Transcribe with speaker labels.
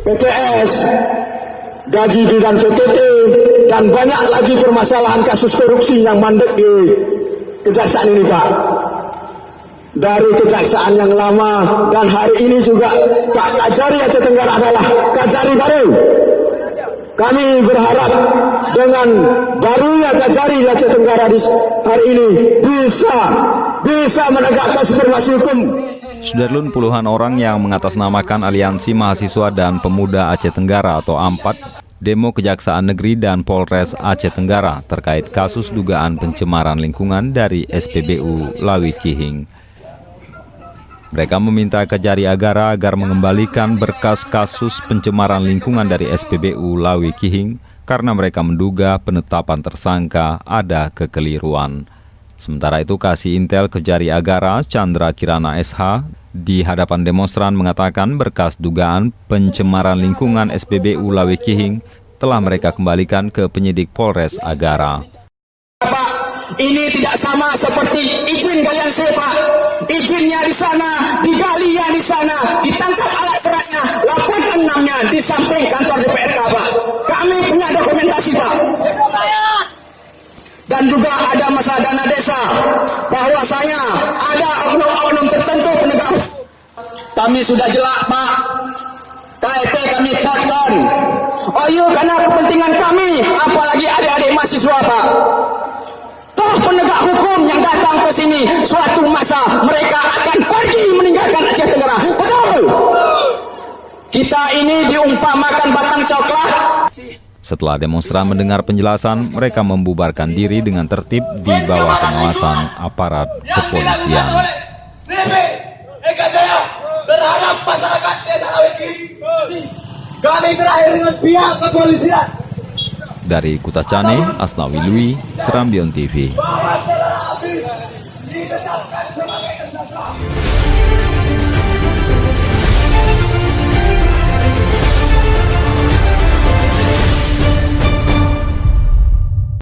Speaker 1: PTS, gaji bidang VTT, dan banyak lagi permasalahan kasus korupsi yang mandek di kejaksaan ini, Pak. Dari kejaksaan yang lama dan hari ini juga Pak Kajari Aceh Tenggara adalah Kajari baru. Kami berharap dengan barunya Kajari Aceh Tenggara hari ini bisa menegakkan supervisi hukum.
Speaker 2: Sudarlun, puluhan orang yang mengatasnamakan Aliansi Mahasiswa dan Pemuda Aceh Tenggara atau AMPAT demo Kejaksaan Negeri dan Polres Aceh Tenggara terkait kasus dugaan pencemaran lingkungan dari SPBU Lawi Kihing. Mereka meminta Kajari Agara agar mengembalikan berkas kasus pencemaran lingkungan dari SPBU Lawi Kihing karena mereka menduga penetapan tersangka ada kekeliruan. Sementara itu, Kasih Intel Kajari Agara Chandra Kirana SH di hadapan demonstran mengatakan berkas dugaan pencemaran lingkungan SPBU Lawi Kihing telah mereka kembalikan ke penyidik Polres Agara.
Speaker 1: Pak, ini tidak sama seperti izin kalian Pak. Izinnya di sana, digalinya di sana, ditangkap alat beratnya, laporan 6-nya di samping kantor DPRK, Pak. Kami punya dokumentasi, Pak. Dan juga ada masalah dana desa, bahwasanya ada oknum-oknum tertentu penegak. Kami sudah jelak, Pak. KIP kami potong. Oh iya, karena kepentingan kami, apalagi adik-adik mahasiswa, Pak. Toh penegak hukum yang datang ke sini, suatu masa mereka akan pergi meninggalkan Aceh Tenggara. Betul. Kita ini diumpamakan batang coklat.
Speaker 2: Setelah demonstran mendengar penjelasan, mereka membubarkan diri dengan tertib di bawah pengawasan aparat kepolisian.
Speaker 3: Terhadap masyarakat Desa Lawi Kihing, kami terakhir dengan pihak kepolisian.
Speaker 2: Dari Kutacane, Asnawi Lui, Serambion TV.